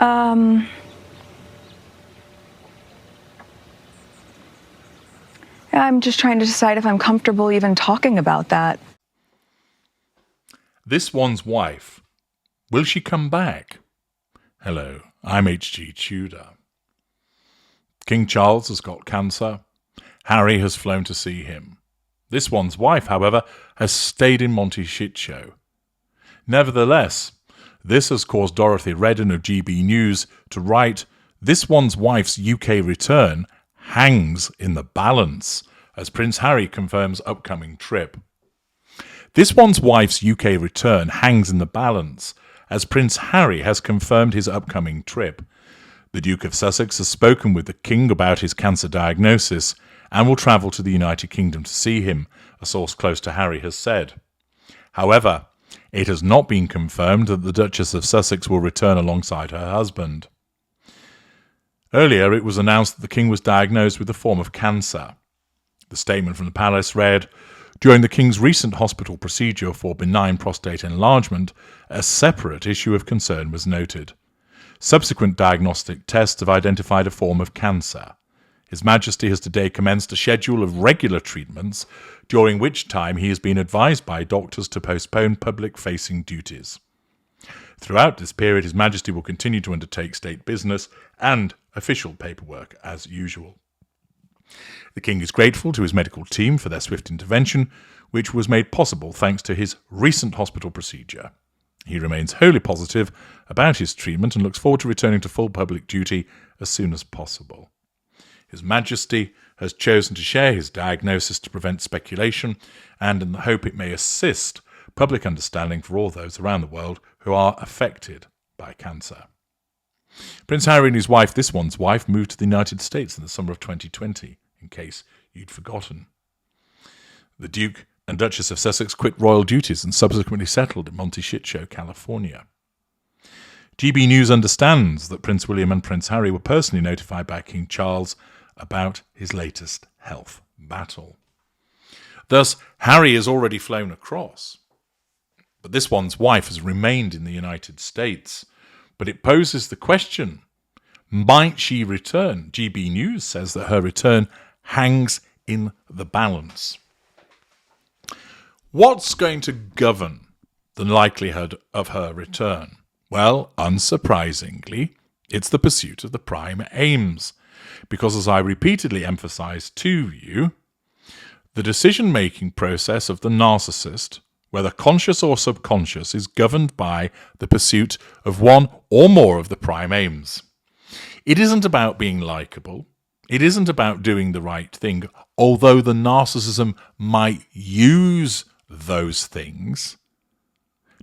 I'm just trying to decide if I'm comfortable even talking about that. This one's wife. Will she come back? Hello, I'm H.G. Tudor. King Charles has got cancer. Harry has flown to see him. This one's wife, however, has stayed in Monty Shitshow. Nevertheless, this has caused Dorothy Redden of GB News to write, "This one's wife's UK return hangs in the balance," as Prince Harry confirms upcoming trip. This one's wife's UK return hangs in the balance, as Prince Harry has confirmed his upcoming trip. The Duke of Sussex has spoken with the King about his cancer diagnosis and will travel to the United Kingdom to see him, a source close to Harry has said. However, it has not been confirmed that the Duchess of Sussex will return alongside her husband. Earlier, it was announced that the King was diagnosed with a form of cancer. The statement from the palace read, "During the King's recent hospital procedure for benign prostate enlargement, a separate issue of concern was noted. Subsequent diagnostic tests have identified a form of cancer. His Majesty has today commenced a schedule of regular treatments, during which time he has been advised by doctors to postpone public-facing duties. Throughout this period, His Majesty will continue to undertake state business and official paperwork as usual." The King is grateful to his medical team for their swift intervention, which was made possible thanks to his recent hospital procedure. He remains wholly positive about his treatment and looks forward to returning to full public duty as soon as possible. His Majesty has chosen to share his diagnosis to prevent speculation and in the hope it may assist public understanding for all those around the world who are affected by cancer. Prince Harry and his wife, this one's wife, moved to the United States in the summer of 2020, in case you'd forgotten. The Duke and Duchess of Sussex quit royal duties and subsequently settled in Monty Shitshow, California. GB News understands that Prince William and Prince Harry were personally notified by King Charles about his latest health battle. Thus, Harry has already flown across. But this one's wife has remained in the United States. But it poses the question, might she return? GB News says that her return hangs in the balance. What's going to govern the likelihood of her return? Well, unsurprisingly, it's the pursuit of the prime aims. Because as I repeatedly emphasised to you, the decision-making process of the narcissist, whether conscious or subconscious, is governed by the pursuit of one or more of the prime aims. It isn't about being likeable. It isn't about doing the right thing, although the narcissism might use those things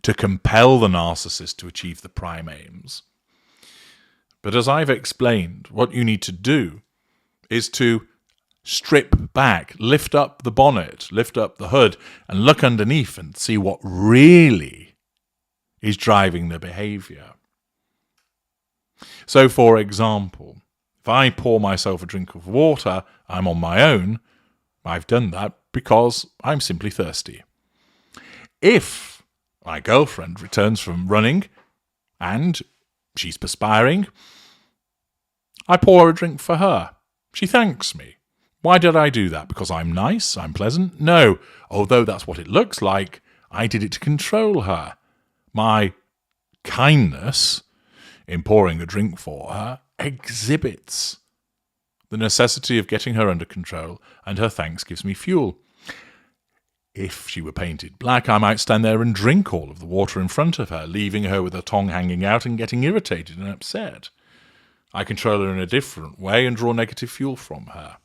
to compel the narcissist to achieve the prime aims. But as I've explained, what you need to do is to strip back, lift up the bonnet, lift up the hood, and look underneath and see what really is driving the behaviour. So, for example, if I pour myself a drink of water, I'm on my own. I've done that because I'm simply thirsty. If my girlfriend returns from running and she's perspiring, I pour a drink for her. She thanks me. Why did I do that? Because I'm nice? I'm pleasant? No. Although that's what it looks like, I did it to control her. My kindness in pouring a drink for her exhibits the necessity of getting her under control, and her thanks gives me fuel. If she were painted black, I might stand there and drink all of the water in front of her, leaving her with her tongue hanging out and getting irritated and upset. I control her in a different way and draw negative fuel from her.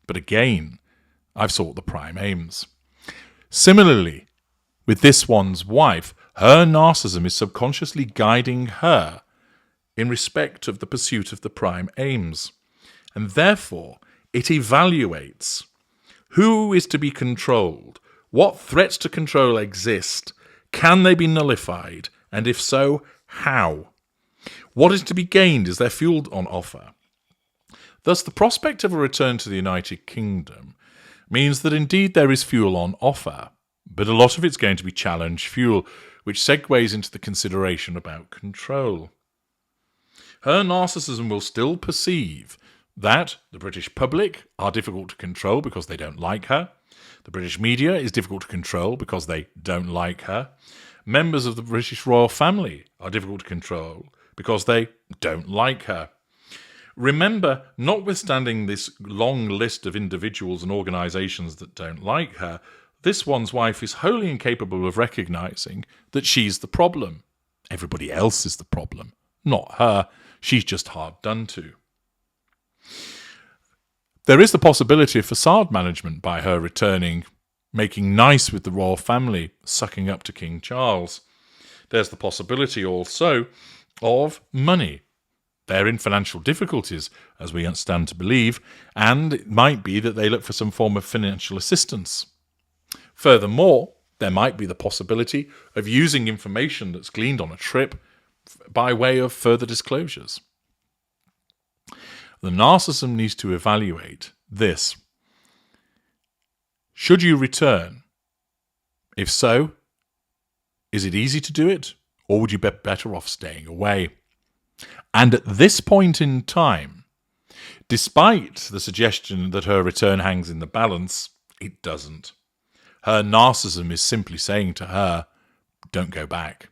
But again, I've sought the prime aims. Similarly, with this one's wife, her narcissism is subconsciously guiding her in respect of the pursuit of the prime aims. And therefore, it evaluates who is to be controlled, what threats to control exist, can they be nullified, and if so, how? What is to be gained? Is there fuel on offer? Thus, the prospect of a return to the United Kingdom means that indeed there is fuel on offer, but a lot of it's going to be challenge fuel, which segues into the consideration about control. Her narcissism will still perceive that the British public are difficult to control because they don't like her. The British media is difficult to control because they don't like her. Members of the British royal family are difficult to control because they don't like her. Remember, notwithstanding this long list of individuals and organisations that don't like her, this one's wife is wholly incapable of recognising that she's the problem. Everybody else is the problem, not her. She's just hard done to. There is the possibility of facade management by her returning, making nice with the royal family, sucking up to King Charles. There's the possibility also of money. They're in financial difficulties, as we stand to believe, and it might be that they look for some form of financial assistance. Furthermore, there might be the possibility of using information that's gleaned on a trip by way of further disclosures. The narcissism needs to evaluate this. Should you return? If so, is it easy to do it, or would you be better off staying away? And at this point in time, despite the suggestion that her return hangs in the balance, it doesn't. Her narcissism is simply saying to her, don't go back.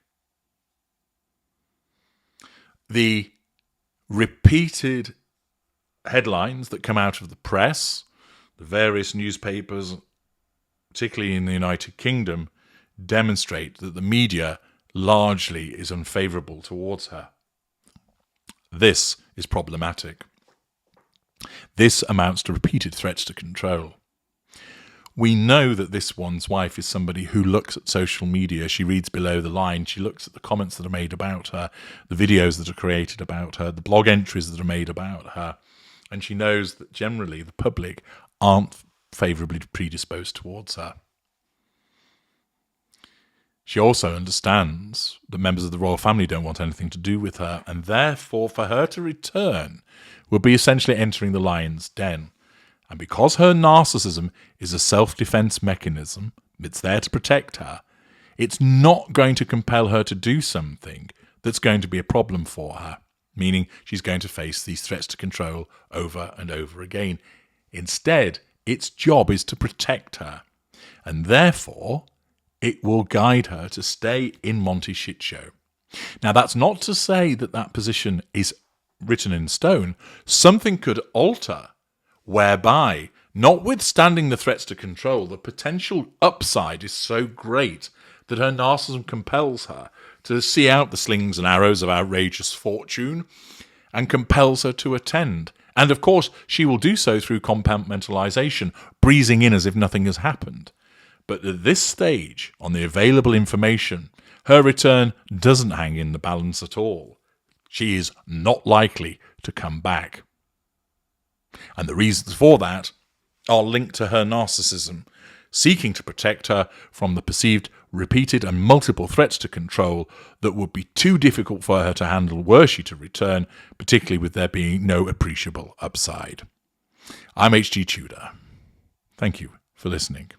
The repeated headlines that come out of the press, the various newspapers, particularly in the United Kingdom, demonstrate that the media largely is unfavourable towards her. This is problematic. This amounts to repeated threats to control. We know that this one's wife is somebody who looks at social media. She reads below the line. She looks at the comments that are made about her, the videos that are created about her, the blog entries that are made about her. And she knows that generally the public aren't favourably predisposed towards her. She also understands that members of the royal family don't want anything to do with her, and therefore for her to return would be essentially entering the lion's den. And because her narcissism is a self-defense mechanism, it's there to protect her, it's not going to compel her to do something that's going to be a problem for her, meaning she's going to face these threats to control over and over again. Instead, its job is to protect her, and therefore it will guide her to stay in Monty's shit show. Now, that's not to say that that position is written in stone. Something could alter whereby, notwithstanding the threats to control, the potential upside is so great that her narcissism compels her to see out the slings and arrows of outrageous fortune and compels her to attend. And of course, she will do so through compartmentalization, breezing in as if nothing has happened. But at this stage, on the available information, her return doesn't hang in the balance at all. She is not likely to come back. And the reasons for that are linked to her narcissism, seeking to protect her from the perceived repeated and multiple threats to control that would be too difficult for her to handle were she to return, particularly with there being no appreciable upside. I'm H.G. Tudor. Thank you for listening.